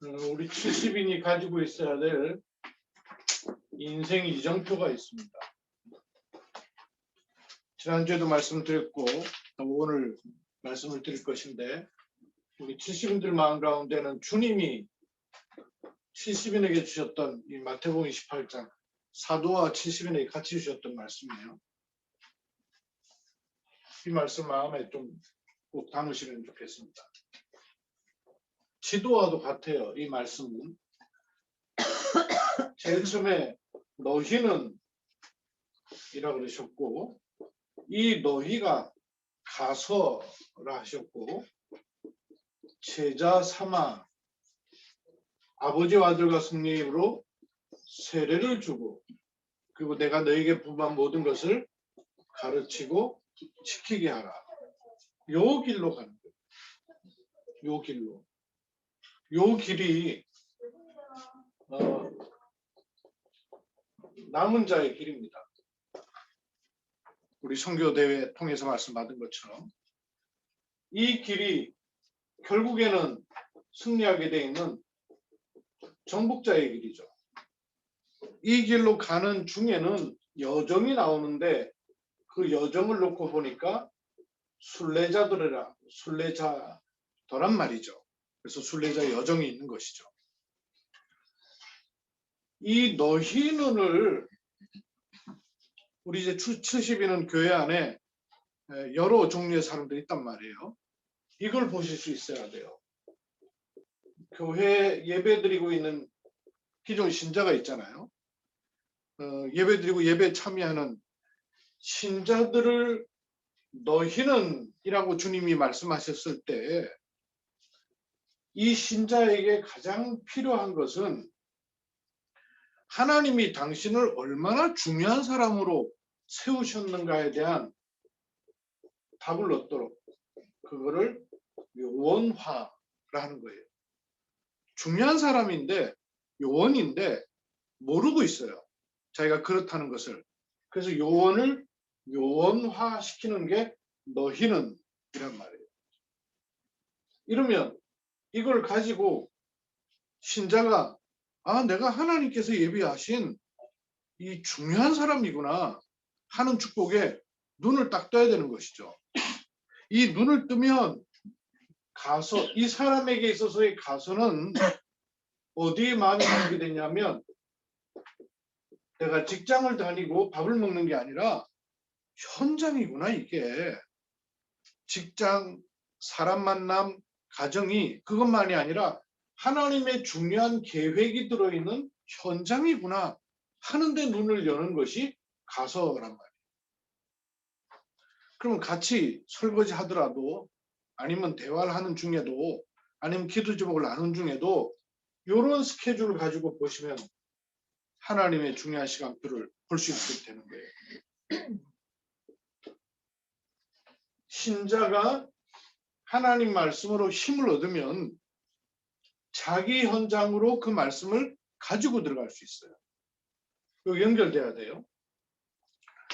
우리 70인이 가지고 있어야 될 인생 이정표가 있습니다. 지난주에도 말씀드렸고 오늘 말씀을 드릴 것인데, 우리 70인들 마음 가운데는 주님이 70인에게 주셨던 이 마태복음 28장 사도와 70인에게 같이 주셨던 말씀이에요. 이 말씀 마음에 좀 꼭 담으시면 좋겠습니다. 지도와도 같아요. 이 말씀은 제일 처음에 너희는 이라 그러셨고, 이 너희가 가서라 하셨고, 제자 삼아 아버지와 아들과 성령의 이름으로 세례를 주고, 그리고 내가 너희에게 분부한 모든 것을 가르치고 지키게 하라. 요 길로 가는 거예요. 요 길로. 요 길이 남은 자의 길입니다. 우리 선교대회 통해서 말씀받은 것처럼 이 길이 결국에는 승리하게 되어 있는 정복자의 길이죠. 이 길로 가는 중에는 여정이 나오는데, 그 여정을 놓고 보니까 순례자더란 말이죠. 그래서 순례자 여정이 있는 것이죠. 이 너희는을 우리 이제 70인은 교회 안에 여러 종류의 사람들이 있단 말이에요. 이걸 보실 수 있어야 돼요. 교회 예배드리고 있는 기존 신자가 있잖아요. 예배드리고 예배 참여하는 신자들을 너희는 이라고 주님이 말씀하셨을 때, 이 신자에게 가장 필요한 것은 하나님이 당신을 얼마나 중요한 사람으로 세우셨는가에 대한 답을 얻도록, 그거를 요원화라는 거예요. 중요한 사람인데, 요원인데 모르고 있어요. 자기가 그렇다는 것을. 그래서 요원을 요원화시키는 게 너희는 이란 말이에요. 이러면 이걸 가지고 신자가 내가 하나님께서 예비하신 이 중요한 사람이구나 하는 축복에 눈을 딱 떠야 되는 것이죠. 이 눈을 뜨면 가서, 이 사람에게 있어서의 가서는 어디에 마음이 가게 되냐면, 내가 직장을 다니고 밥을 먹는 게 아니라 현장이구나. 이게 직장, 사람 만남, 가정이 그것만이 아니라 하나님의 중요한 계획이 들어있는 현장이구나 하는데 눈을 여는 것이 가서란 말이에요. 그러면 같이 설거지 하더라도, 아니면 대화를 하는 중에도, 아니면 기도 제목을 나눈 중에도 이런 스케줄을 가지고 보시면 하나님의 중요한 시간표를 볼 수 있게 되는 거예요. 신자가 하나님 말씀으로 힘을 얻으면 자기 현장으로 그 말씀을 가지고 들어갈 수 있어요. 여기 연결돼야 돼요.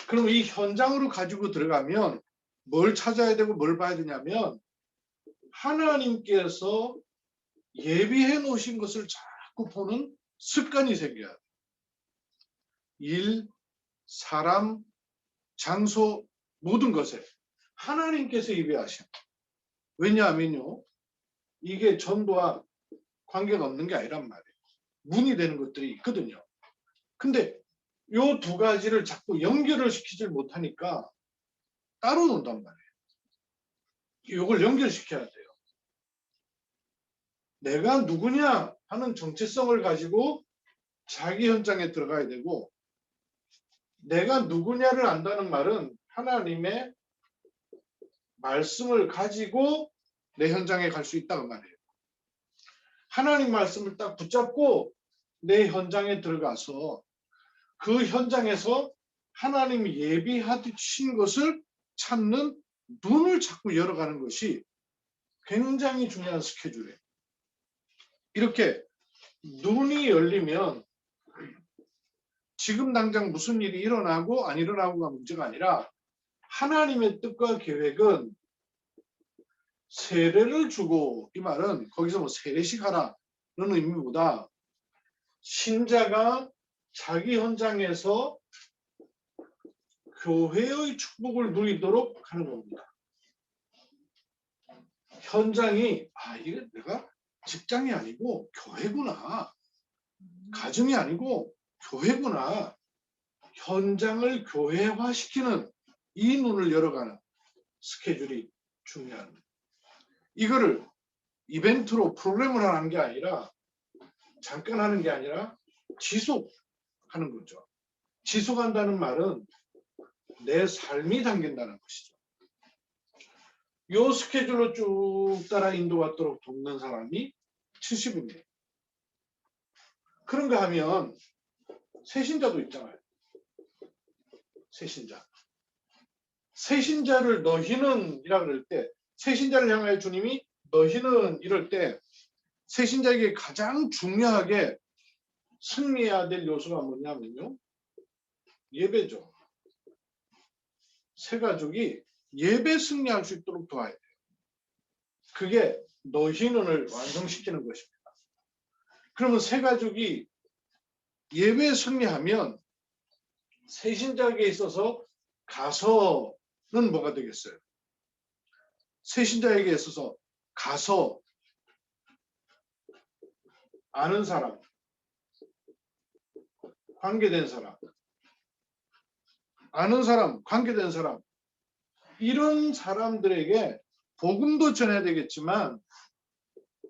그럼 이 현장으로 가지고 들어가면 뭘 찾아야 되고 뭘 봐야 되냐면, 하나님께서 예비해 놓으신 것을 자꾸 보는 습관이 생겨야 돼요. 일, 사람, 장소, 모든 것에 하나님께서 예비하신. 왜냐하면요, 이게 전도와 관계가 없는 게 아니란 말이에요. 문이 되는 것들이 있거든요. 근데 요 두 가지를 자꾸 연결을 시키질 못하니까 따로 논단 말이에요. 이걸 연결시켜야 돼요. 내가 누구냐 하는 정체성을 가지고 자기 현장에 들어가야 되고, 내가 누구냐를 안다는 말은 하나님의 말씀을 가지고 내 현장에 갈 수 있다는 말이에요. 하나님 말씀을 딱 붙잡고 내 현장에 들어가서 그 현장에서 하나님이 예비하신 것을 찾는 눈을 자꾸 열어가는 것이 굉장히 중요한 스케줄이에요. 이렇게 눈이 열리면 지금 당장 무슨 일이 일어나고 안 일어나고가 문제가 아니라, 하나님의 뜻과 계획은 세례를 주고, 이 말은 거기서 뭐 세례식 하라, 의미보다 신자가 자기 현장에서 교회의 축복을 누리도록 하는 겁니다. 현장이 이게 내가 직장이 아니고 교회구나. 가정이 아니고 교회구나. 현장을 교회화시키는 이 눈을 열어가는 스케줄이 중요합니다. 이거를 이벤트로 프로그램을 하는 게 아니라 잠깐 하는 게 아니라 지속하는 거죠. 지속한다는 말은 내 삶이 담긴다는 것이죠. 이 스케줄로 쭉 따라 인도받도록 돕는 사람이 70인이에요. 그런가 하면 새신자도 있잖아요. 새신자. 새신자를 너희는 이라 그럴 때, 새신자를 향하여 주님이 너희는 이럴 때 새신자에게 가장 중요하게 승리해야 될 요소가 뭐냐면요. 예배죠. 새 가족이 예배 승리할 수 있도록 도와야 돼요. 그게 너희는을 완성시키는 것입니다. 그러면 새 가족이 예배 승리하면 새신자에게 있어서 가서는 뭐가 되겠어요? 새신자에게 있어서 가서 아는 사람, 관계된 사람, 아는 사람, 관계된 사람, 이런 사람들에게 복음도 전해야 되겠지만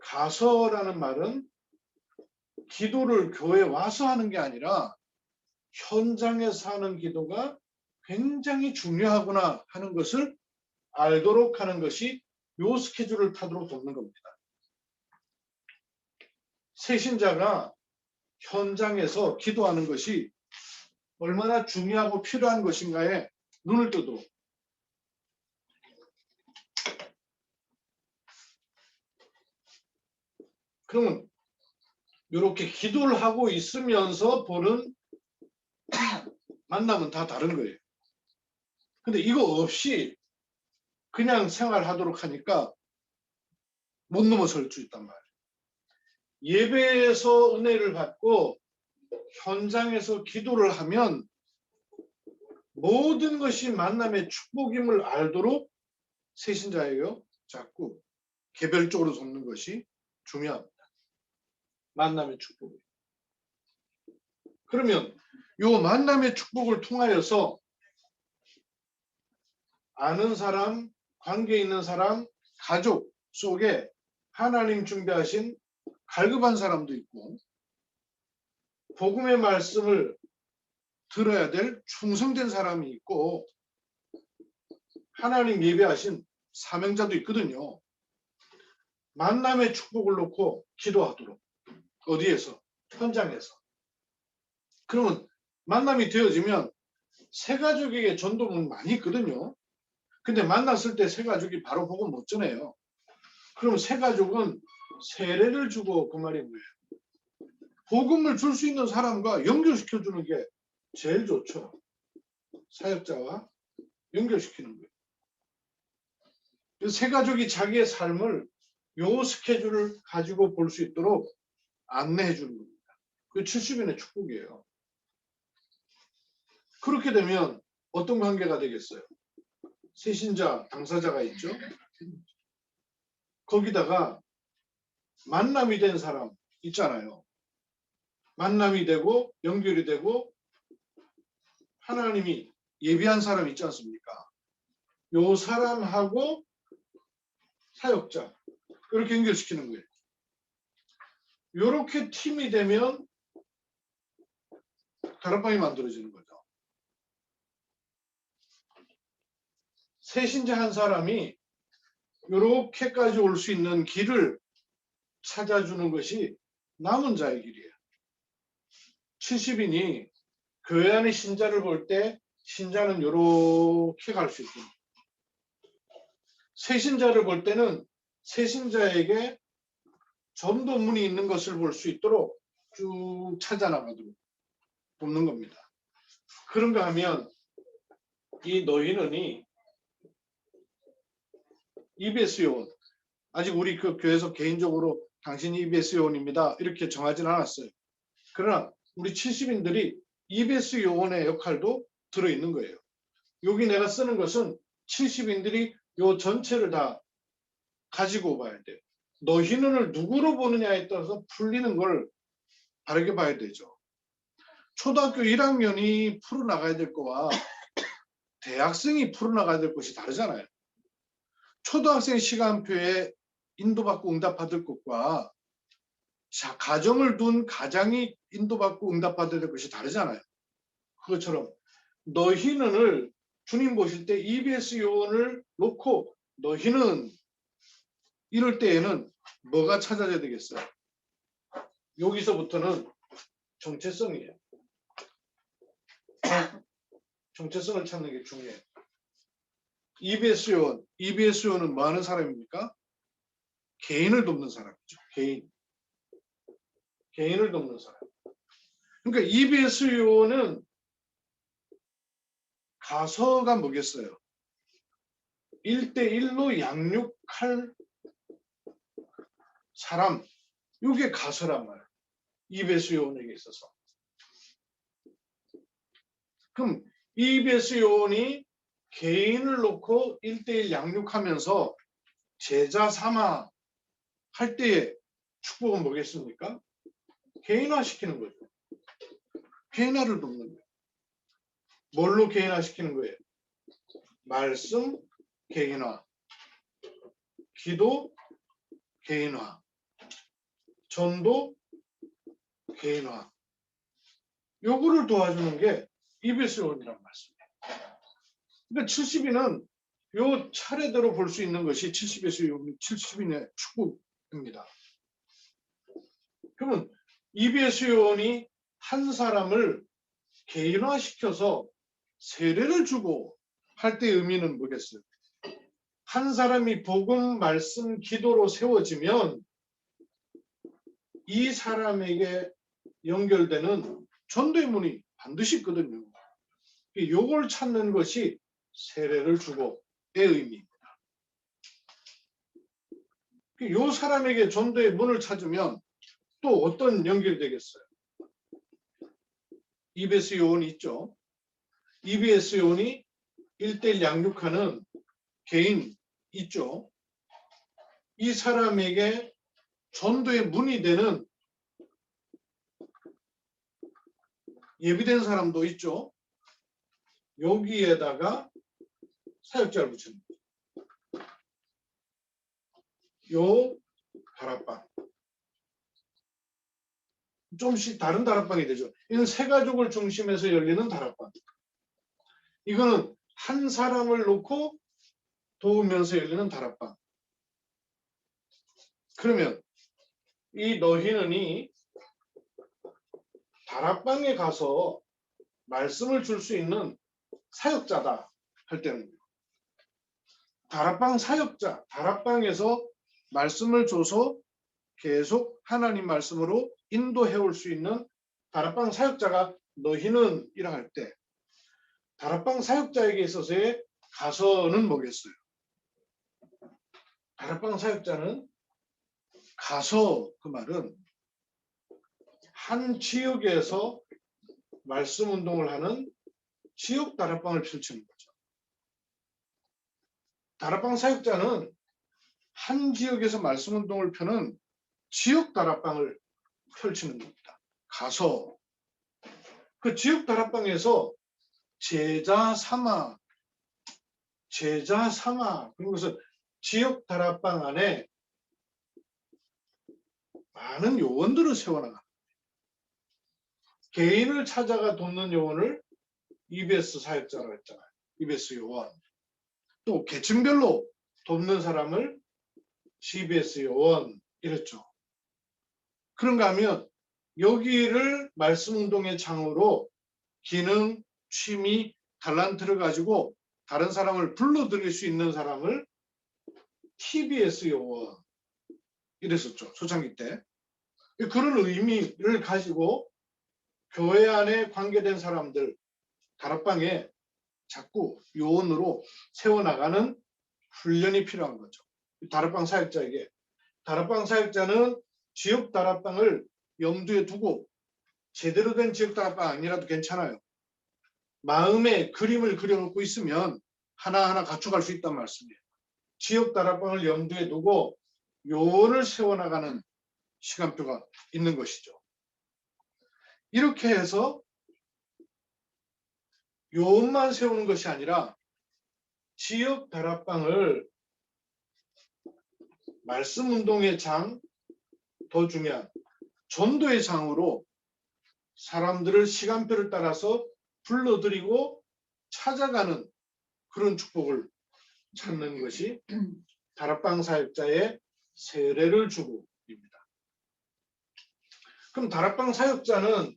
가서라는 말은 기도를 교회에 와서 하는 게 아니라 현장에서 하는 기도가 굉장히 중요하구나 하는 것을 알도록 하는 것이 요 스케줄을 타도록 돕는 겁니다. 새신자가 현장에서 기도하는 것이 얼마나 중요하고 필요한 것인가에 눈을 뜨도록. 그러면 이렇게 기도를 하고 있으면서 보는 만남은 다 다른 거예요. 근데 이거 없이 그냥 생활하도록 하니까 못 넘어설 수 있단 말이에요. 예배에서 은혜를 받고 현장에서 기도를 하면 모든 것이 만남의 축복임을 알도록 새신자예요. 자꾸 개별적으로 돕는 것이 중요합니다. 만남의 축복이에요. 그러면 이 만남의 축복을 통하여서 아는 사람, 관계 있는 사람, 가족 속에 하나님 준비하신 갈급한 사람도 있고 복음의 말씀을 들어야 될 충성된 사람이 있고 하나님 예배하신 사명자도 있거든요. 만남의 축복을 놓고 기도하도록. 어디에서? 현장에서. 그러면 만남이 되어지면 새 가족에게 전도는 많이 있거든요. 근데 만났을 때 새 가족이 바로 복음 못 전해요. 그럼 새 가족은 세례를 주고 그 말이 뭐예요? 복음을 줄 수 있는 사람과 연결시켜주는 게 제일 좋죠. 사역자와 연결시키는 거예요. 그래서 새 가족이 자기의 삶을 요 스케줄을 가지고 볼 수 있도록 안내해 주는 겁니다. 그게 70인의 축복이에요. 그렇게 되면 어떤 관계가 되겠어요? 새신자, 당사자가 있죠. 거기다가 만남이 된 사람 있잖아요. 만남이 되고 연결이 되고 하나님이 예비한 사람 있지 않습니까? 요 사람하고 사역자 이렇게 연결시키는 거예요. 이렇게 팀이 되면 다락방이 만들어지는 거죠. 새신자 한 사람이 이렇게까지 올 수 있는 길을 찾아주는 것이 남은 자의 길이에요. 70인이 교회 안의 신자를 볼 때 신자는 이렇게 갈 수 있습니다. 새신자를 볼 때는 새신자에게 전도문이 있는 것을 볼 수 있도록 쭉 찾아나가도록 돕는 겁니다. 그런가 하면 이 너희는이 EBS 요원 아직 우리 그 교회에서 개인적으로 당신이 EBS 요원입니다. 이렇게 정하지는 않았어요. 그러나 우리 70인들이 EBS 요원의 역할도 들어있는 거예요. 여기 내가 쓰는 것은 70인들이 요 전체를 다 가지고 봐야 돼요. 너희는을 누구로 보느냐에 따라서 풀리는 걸 바르게 봐야 되죠. 초등학교 1학년이 풀어나가야 될 거와 대학생이 풀어나가야 될 것이 다르잖아요. 초등학생 시간표에 인도받고 응답받을 것과 가정을 둔 가장이 인도받고 응답받아야 될 것이 다르잖아요. 그것처럼 너희는을 주님 보실 때 EBS 요원을 놓고 너희는 이럴 때에는 뭐가 찾아져야 되겠어요? 여기서부터는 정체성이에요. 정체성을 찾는 게 중요해요. EBS 요원은 뭐 하는 사람입니까? 개인을 돕는 사람이죠. 개인을 돕는 사람. 그러니까 EBS 요원은 가서가 뭐겠어요? 1대1로 양육할 사람, 이게 가서란 말이에요. EBS 요원에게 있어서. 그럼 EBS 요원이 개인을 놓고 1대1 양육하면서 제자 삼아 할 때의 축복은 뭐겠습니까? 개인화시키는 거죠. 개인화를 돕는 거예요. 뭘로 개인화시키는 거예요? 말씀 개인화, 기도 개인화, 전도 개인화. 요거를 도와주는 게 EBS 요원이란 말씀이에요. 그러니까 70인은 요 차례대로 볼 수 있는 것이 70인의 축복입니다. 그러면 EBS 요원이 한 사람을 개인화시켜서 세례를 주고 할 때의 의미는 뭐겠어요? 한 사람이 복음, 말씀, 기도로 세워지면 이 사람에게 연결되는 전도의 문이 반드시 있거든요. 이걸 찾는 것이 세례를 주고의 의미입니다. 이 사람에게 전도의 문을 찾으면 또 어떤 연결이 되겠어요? EBS 요원이 있죠. EBS 요원이 1대1 양육하는 개인 있죠. 이 사람에게 전도의 문이 되는 예비된 사람도 있죠. 여기에다가 사역자를 붙이는 거죠. 요 다락방. 좀씩 다른 다락방이 되죠. 이건 세 가족을 중심해서 열리는 다락방. 이거는 한 사람을 놓고 도우면서 열리는 다락방. 그러면 이 너희는이 다락방에 가서 말씀을 줄 수 있는 사역자다 할 때는 다락방 사역자, 다락방에서 말씀을 줘서 계속 하나님 말씀으로 인도해 올 수 있는 다락방 사역자가 너희는 이라 할 때 다락방 사역자에게 있어서의 가서는 뭐겠어요? 다락방 사역자는 가서 그 말은 한 지역에서 말씀 운동을 하는 지역 다락방을 펼치는 거죠. 다락방 사역자는 한 지역에서 말씀 운동을 펴는 지역 다락방을 펼치는 겁니다. 가서 그 지역 다락방에서 제자 삼아 그리고서 지역 다락방 안에 많은 요원들을 세워나가. 개인을 찾아가 돕는 요원을 EBS 사역자라고 했잖아요. EBS 요원. 또 계층별로 돕는 사람을 CBS 요원 이랬죠. 그런가 하면 여기를 말씀운동의 장으로 기능, 취미, 달란트를 가지고 다른 사람을 불러들일 수 있는 사람을 TBS 요원 이랬었죠. 초창기 때. 그런 의미를 가지고 교회 안에 관계된 사람들 다락방에 자꾸 요원으로 세워나가는 훈련이 필요한 거죠. 다락방 사역자에게. 다락방 사역자는 지역 다락방을 염두에 두고 제대로 된 지역 다락방 아니라도 괜찮아요. 마음에 그림을 그려놓고 있으면 하나하나 갖춰갈 수 있단 말씀이에요. 지역 다락방을 염두에 두고 요원을 세워나가는 시간표가 있는 것이죠. 이렇게 해서 요원만 세우는 것이 아니라 지역 다락방을 말씀운동의 장, 더 중요한 전도의 장으로 사람들을 시간표를 따라서 불러들이고 찾아가는 그런 축복을 찾는 것이 다락방 사역자의 세례를 주고입니다. 그럼 다락방 사역자는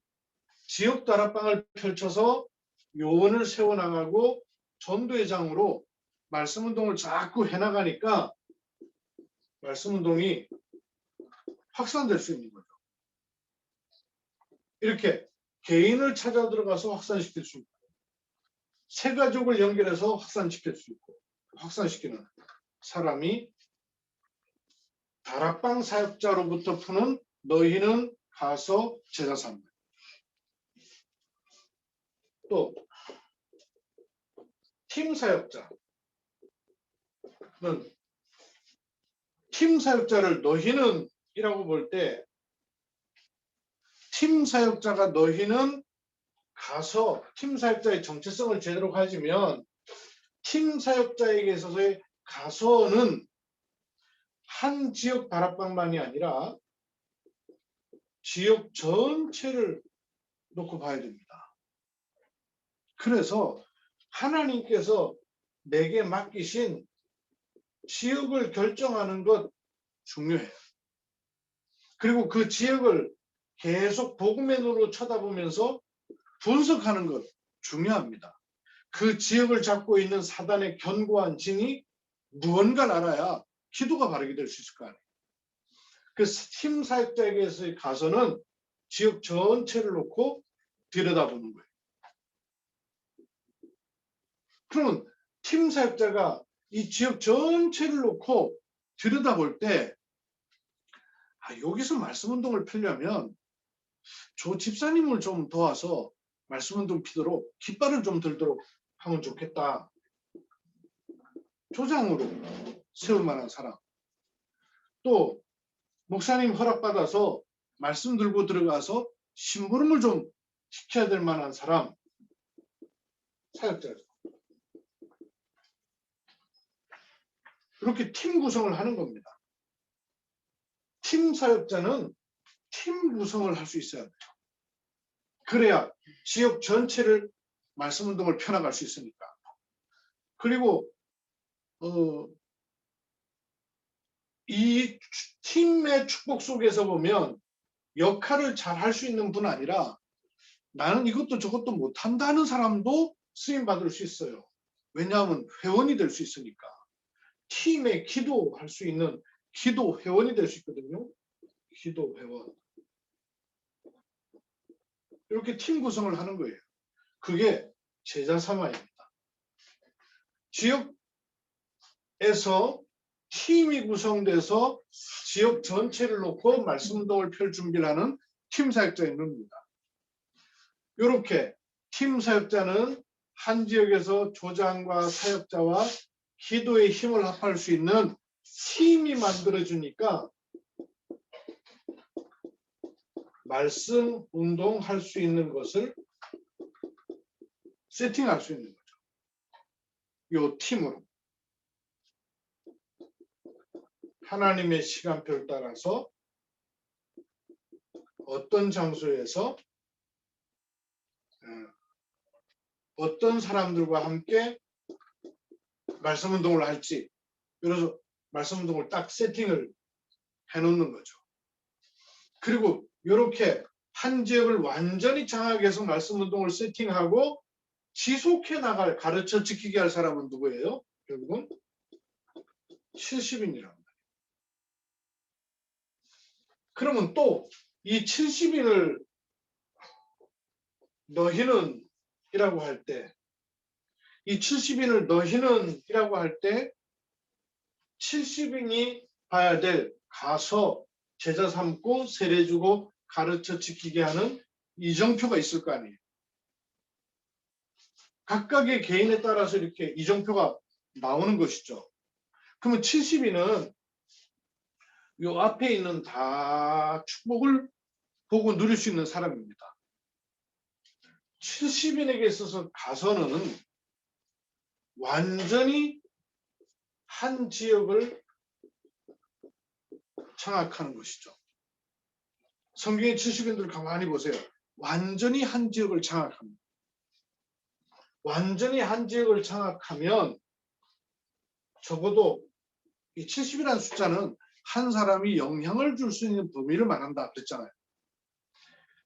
지역 다락방을 펼쳐서 요원을 세워나가고 전도의 장으로 말씀운동을 자꾸 해나가니까 말씀운동이 확산될 수 있는 거죠. 이렇게 개인을 찾아 들어가서 확산시킬 수 있고 새 가족을 연결해서 확산시킬 수 있고 확산시키는 사람이 다락방 사역자로부터 푸는 너희는 가서 제자 삼는. 또 팀 사역자는 팀 사역자를 너희는 이라고 볼 때 팀 사역자가 너희는 가서 팀 사역자의 정체성을 제대로 가지면 팀 사역자에게 있어서의 가서는 한 지역 다락방만이 아니라 지역 전체를 놓고 봐야 됩니다. 그래서 하나님께서 내게 맡기신 지역을 결정하는 것 중요해요. 그리고 그 지역을 계속 복음의 눈으로 쳐다보면서 분석하는 것 중요합니다. 그 지역을 잡고 있는 사단의 견고한 진이 무언가를 알아야 기도가 바르게 될 수 있을 거 아니에요. 그 팀 사역자에게서의 가서는 지역 전체를 놓고 들여다보는 거예요. 그러면 팀 사역자가 이 지역 전체를 놓고 들여다볼 때 여기서 말씀운동을 펴려면 저 집사님을 좀 도와서 말씀운동 피도록 깃발을 좀 들도록 하면 좋겠다. 조장으로 세울 만한 사람. 또 목사님 허락받아서 말씀 들고 들어가서 심부름을 좀 시켜야 될 만한 사람. 사역자죠. 이렇게 팀 구성을 하는 겁니다. 팀 사역자는 팀 구성을 할 수 있어야 돼요. 그래야 지역 전체를 말씀운동을 펴나갈 수 있으니까. 그리고 이 팀의 축복 속에서 보면 역할을 잘 할 수 있는 분 아니라 나는 이것도 저것도 못한다는 사람도 쓰임받을 수 있어요. 왜냐하면 회원이 될 수 있으니까. 팀에 기도할 수 있는 기도 회원이 될 수 있거든요. 기도 회원. 이렇게 팀 구성을 하는 거예요. 그게 제자 삼아입니다. 지역에서 팀이 구성돼서 지역 전체를 놓고 말씀운동을 펼 준비를 하는 팀 사역자의 눈입니다. 이렇게 팀 사역자는 한 지역에서 조장과 사역자와 기도의 힘을 합할 수 있는 팀이 만들어주니까 말씀 운동할 수 있는 것을 세팅할 수 있는 거죠. 이 팀으로 하나님의 시간표를 따라서 어떤 장소에서 어떤 사람들과 함께 말씀 운동을 할지, 그래서 말씀 운동을 딱 세팅을 해놓는 거죠. 그리고 이렇게 한 지역을 완전히 장악해서 말씀 운동을 세팅하고 지속해 나갈, 가르쳐 지키게 할 사람은 누구예요? 결국은 70인이란 말이에요. 그러면 또 이 70인을 너희는 이라고 할 때, 이 70인을 너희는 이라고 할 때 70인이 봐야 될 가서 제자 삼고 세례 주고 가르쳐 지키게 하는 이정표가 있을 거 아니에요. 각각의 개인에 따라서 이렇게 이정표가 나오는 것이죠. 그러면 70인은 요 앞에 있는 다 축복을 보고 누릴 수 있는 사람입니다. 70인에게 있어서 가서는 완전히 한 지역을 장악하는 것이죠. 성경의 70인들 가만히 보세요. 완전히 한 지역을 장악합니다. 완전히 한 지역을 장악하면 적어도 이 70이라는 숫자는 한 사람이 영향을 줄 수 있는 범위를 말한다 그랬잖아요.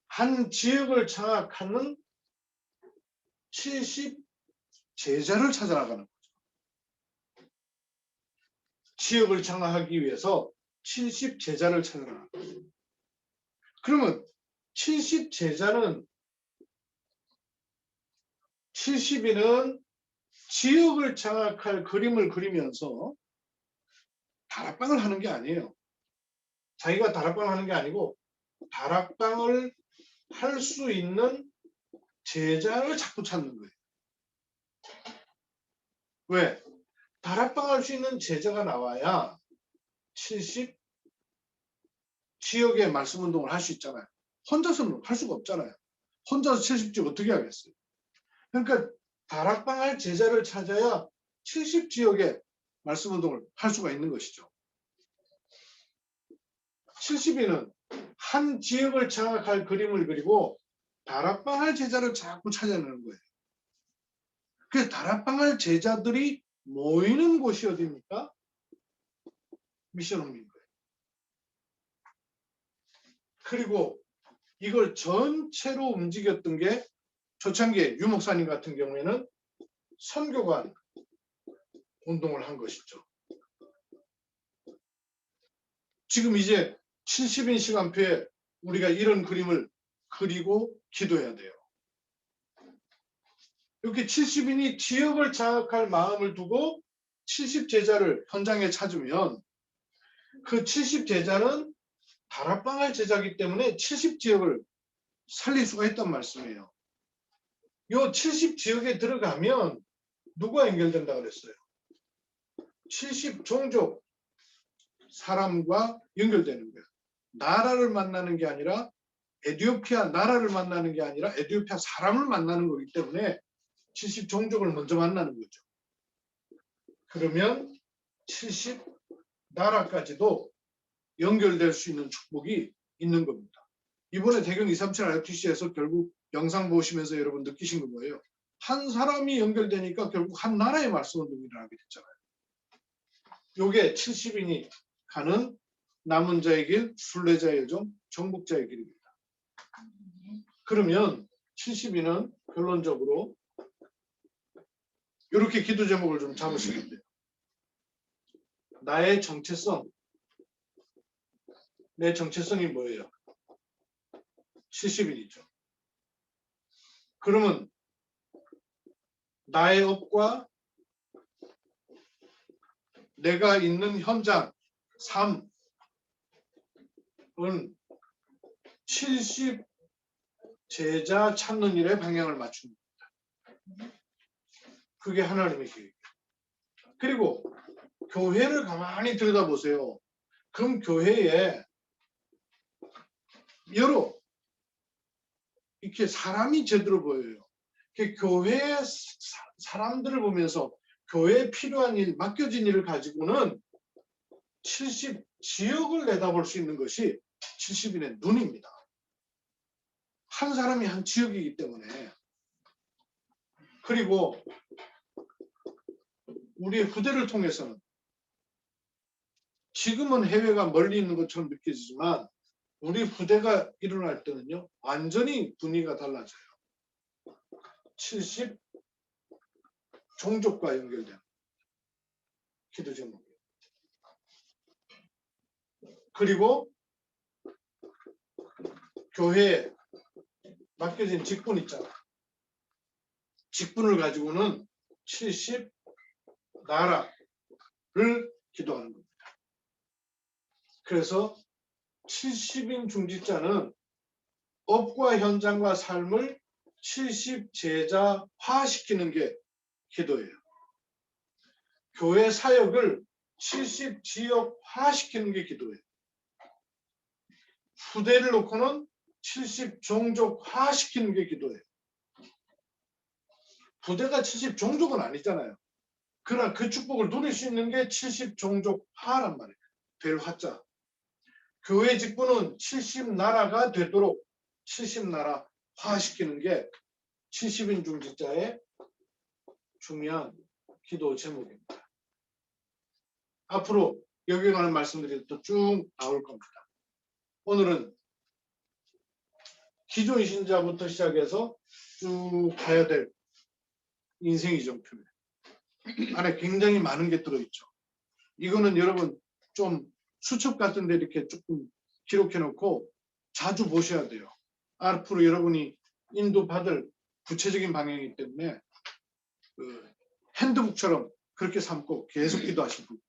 한 지역을 장악하는 70 제자를 찾아나가는 거죠. 지역을 장악하기 위해서 70 제자를 찾아나가는 거죠. 그러면 70 제자는 70인은 지역을 장악할 그림을 그리면서 다락방을 하는 게 아니에요. 자기가 다락방을 하는 게 아니고 다락방을 할 수 있는 제자를 자꾸 찾는 거예요. 왜? 다락방 할 수 있는 제자가 나와야 70 지역의 말씀 운동을 할 수 있잖아요. 혼자서는 할 수가 없잖아요. 혼자서 70지역 어떻게 하겠어요? 그러니까 다락방 할 제자를 찾아야 70지역의 말씀 운동을 할 수가 있는 것이죠. 70인은 한 지역을 장악할 그림을 그리고 다락방 할 제자를 자꾸 찾아내는 거예요. 그래서 다락방 할 제자들이 모이는 곳이 어디입니까? 미션홈인 거예요. 그리고 이걸 전체로 움직였던 게 초창기에 유 목사님 같은 경우에는 선교관 운동을 한 것이죠. 지금 이제 70인 시간표에 우리가 이런 그림을 그리고 기도해야 돼요. 이렇게 70인이 지역을 장악할 마음을 두고 70제자를 현장에 찾으면 그 70제자는 다락방할 제자이기 때문에 70지역을 살릴 수가 있단 말씀이에요. 이 70지역에 들어가면 누가 연결된다 그랬어요? 70종족 사람과 연결되는 거예요. 나라를 만나는 게 아니라 에티오피아 나라를 만나는 게 아니라 에티오피아 사람을 만나는 거기 때문에 70종족을 먼저 만나는 거죠. 그러면 70 나라까지도 연결될 수 있는 축복이 있는 겁니다. 이번에 대경 237 RTC에서 결국 영상 보시면서 여러분 느끼신 거 뭐예요? 한 사람이 연결되니까 결국 한 나라의 말씀 운동이 일어나게 됐잖아요. 요게 70인이 가는 남은 자의 길, 순례자의 종, 정복자의 길입니다. 그러면 70인은 결론적으로 이렇게 기도 제목을 좀 잡으시면 돼요. 나의 정체성. 내 정체성이 뭐예요? 70인이죠. 그러면 나의 업과 내가 있는 현장, 삶은 70 제자 찾는 일에 방향을 맞춥니다. 그게 하나님의 계획이에요. 그리고 교회를 가만히 들여다보세요. 그럼 교회에 여러 이렇게 사람이 제대로 보여요. 교회 사람들을 보면서 교회에 필요한 일, 맡겨진 일을 가지고는 70 지역을 내다볼 수 있는 것이 70인의 눈입니다. 한 사람이 한 지역이기 때문에. 그리고 우리의 후대를 통해서는 지금은 해외가 멀리 있는 것처럼 느껴지지만 우리 후대가 일어날 때는요 완전히 분위기가 달라져요. 70 종족과 연결된 기도 제목이에요. 그리고 교회에 맡겨진 직분 있잖아요. 직분을 가지고는 70 나라를 기도하는 겁니다. 그래서 70인 중직자는 업과 현장과 삶을 70제자화시키는 게 기도예요. 교회 사역을 70지역화시키는 게 기도예요. 후대를 놓고는 70종족화시키는 게 기도예요. 부대가 70종족은 아니잖아요. 그러나 그 축복을 누릴 수 있는 게 70종족화란 말이에요. 될 화자. 교회 직분은 70나라가 되도록 70나라화시키는 게 70인 중직자의 중요한 기도 제목입니다. 앞으로 여기에 관한 말씀들이 또 쭉 나올 겁니다. 오늘은 기존 신자부터 시작해서 쭉 가야 될 인생 이정표예요. 안에 굉장히 많은 게 들어있죠. 이거는 여러분 좀 수첩 같은 데 이렇게 조금 기록해 놓고 자주 보셔야 돼요. 앞으로 여러분이 인도받을 구체적인 방향이기 때문에 그 핸드북처럼 그렇게 삼고 계속 기도하시면 됩니다.